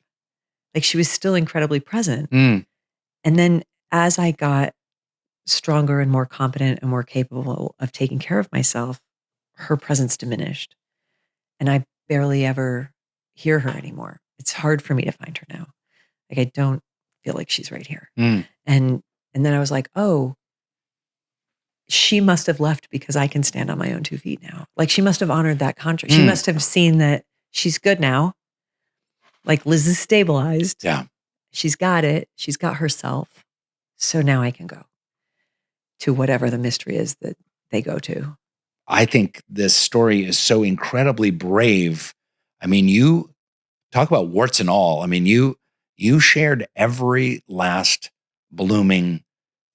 Like she was still incredibly present. And then as I got stronger and more competent and more capable of taking care of myself, her presence diminished. And I barely ever hear her anymore. It's hard for me to find her now. Like I don't feel like she's right here. And then I was like, oh, she must have left because I can stand on my own 2 feet now. Like she must have honored that contract. She must have seen that she's good now. Like Liz is stabilized. Yeah. She's got it. She's got herself. So now I can go. to whatever the mystery is that they go to. I think this story is so incredibly brave. I mean, you talk about warts and all. I mean, you shared every last blooming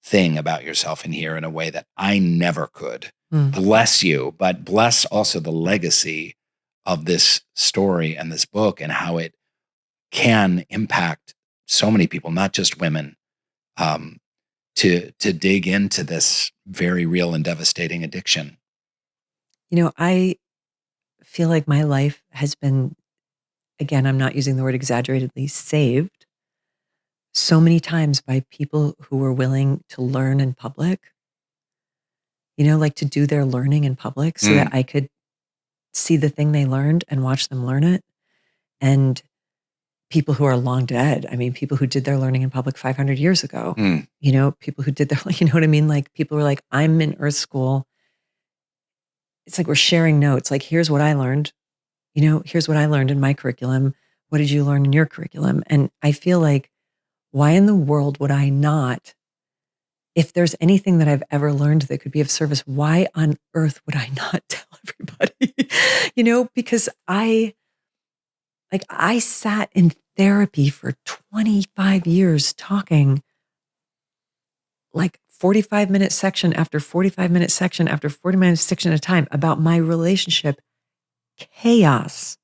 thing about yourself in here in a way that I never could. Bless you, but bless also the legacy of this story and this book and how it can impact so many people, not just women, to dig into this very real and devastating addiction. You know, I feel like my life has been, again, I'm not using the word exaggeratedly, saved so many times by people who were willing to learn in public, you know, like to do their learning in public so that I could see the thing they learned and watch them learn it. And people who are long dead. I mean, people who did their learning in public 500 years ago, you know, people who did their, you know what I mean? Like people were like, I'm in Earth School. It's like we're sharing notes. Like, here's what I learned. You know, here's what I learned in my curriculum. What did you learn in your curriculum? And I feel like, why in the world would I not, if there's anything that I've ever learned that could be of service, why on earth would I not tell everybody? You know, because I sat in therapy for 25 years talking like 45-minute section after 45-minute section after 40-minute section at a time about my relationship chaos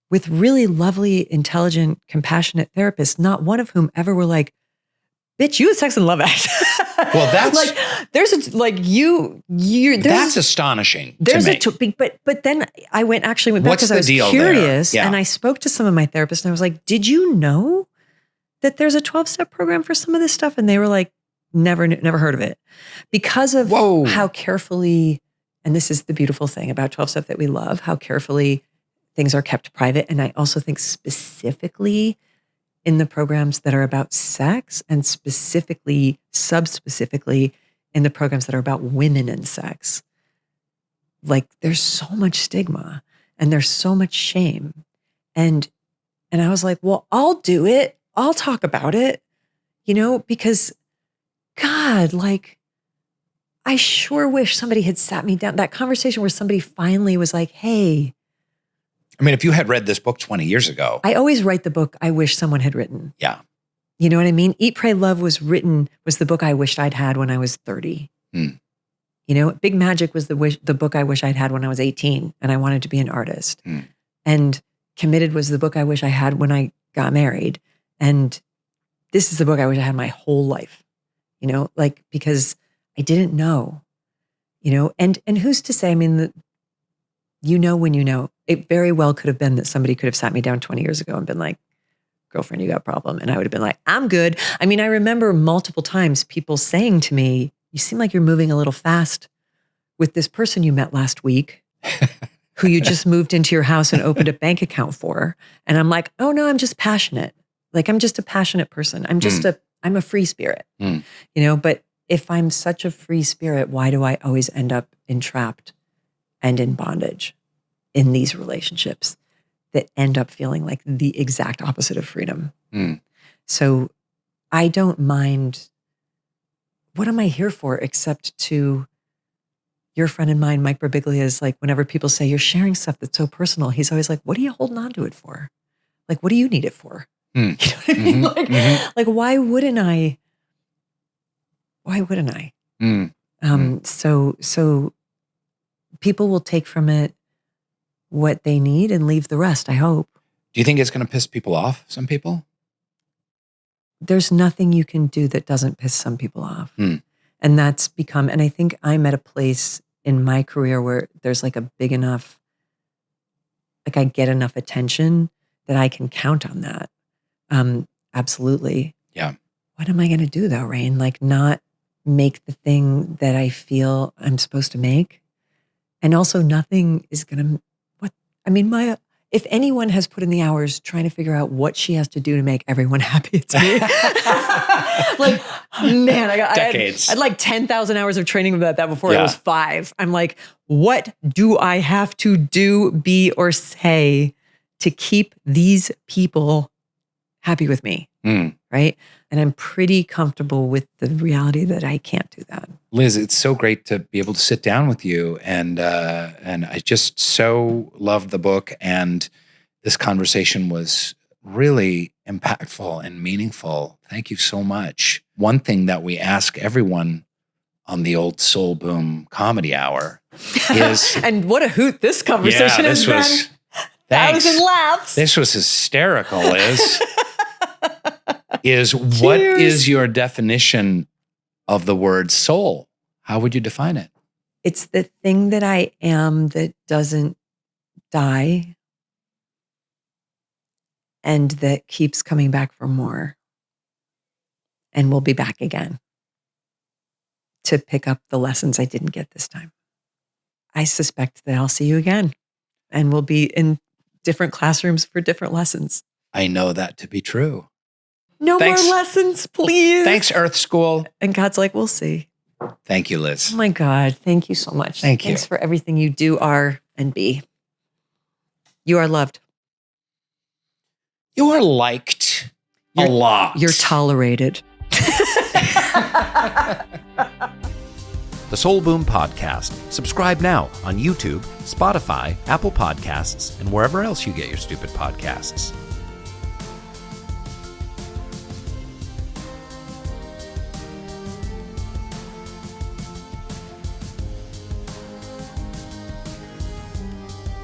with really lovely, intelligent, compassionate therapists, not one of whom ever were like, bitch, you a sex and love act. Well, that's like, there's a, like you, that's astonishing there's to me. But then I went back What's because I was the deal curious there? Yeah. and I spoke to some of my therapists and I was like, did you know that there's a 12-step program for some of this stuff? And they were like, never heard of it because of how carefully, and this is the beautiful thing about 12-step that we love, how carefully things are kept private. And I also think specifically in the programs that are about sex and specifically, subspecifically in the programs that are about women and sex, like there's so much stigma and there's so much shame. And I was like, well, I'll do it. I'll talk about it, you know, because God, like, I sure wish somebody had sat me down. That conversation where somebody finally was like, hey. I mean, if you had read this book 20 years ago. I always write the book I wish someone had written. Yeah. You know what I mean? Eat, Pray, Love was the book I wished I'd had when I was 30. You know, Big Magic was the book I wish I'd had when I was 18 and I wanted to be an artist. And Committed was the book I wish I had when I got married. And this is the book I wish I had my whole life, you know, like, because I didn't know, you know, and who's to say, I mean, you know, when you know, it very well could have been that somebody could have sat me down 20 years ago and been like, girlfriend, you got a problem. And I would have been like, I'm good. I mean, I remember multiple times people saying to me, you seem like you're moving a little fast with this person you met last week who you just moved into your house and opened a bank account for. And I'm like, oh no, I'm just passionate. Like, I'm just a passionate person. I'm a free spirit, you know, but if I'm such a free spirit, why do I always end up entrapped and in bondage in these relationships that end up feeling like the exact opposite of freedom? So I don't mind. What am I here for except to, your friend and mine, Mike Birbiglia, is like, whenever people say you're sharing stuff that's so personal, he's always like, what are you holding on to it for? Like, what do you need it for? You know what I mean? Like, why wouldn't I? Why wouldn't I? So people will take from it what they need and leave the rest, I hope. Do you think it's going to piss people off, some people? There's nothing you can do that doesn't piss some people off. And that's become, and I think I'm at a place in my career where there's like a big enough, like I get enough attention that I can count on that. Absolutely. Yeah. What am I going to do though, Rainn? Like, not make the thing that I feel I'm supposed to make. And also nothing is going to, if anyone has put in the hours trying to figure out what she has to do to make everyone happy, it's me. Like, man, Decades. I had like 10,000 hours of training about that before I was 5. I'm like, what do I have to do, be, or say to keep these people happy with me? Right? And I'm pretty comfortable with the reality that I can't do that. Liz, it's so great to be able to sit down with you. And I just so loved the book. And this conversation was really impactful and meaningful. Thank you so much. One thing that we ask everyone on the old Soul Boom Comedy Hour is... And what a hoot this conversation has been. Thanks. 1,000 laughs. This was hysterical, Liz. What is your definition of the word soul? How would you define it? It's the thing that I am that doesn't die and that keeps coming back for more and will be back again to pick up the lessons I didn't get this time. I suspect that I'll see you again and we'll be in different classrooms for different lessons. I know that to be true. No more lessons, please. Thanks, Earth School. And God's like, we'll see. Thank you, Liz. Oh my God. Thank you so much. Thank you. Thanks for everything you do, are, and be. You are loved. You are liked a lot. You're tolerated. The Soul Boom Podcast. Subscribe now on YouTube, Spotify, Apple Podcasts, and wherever else you get your stupid podcasts.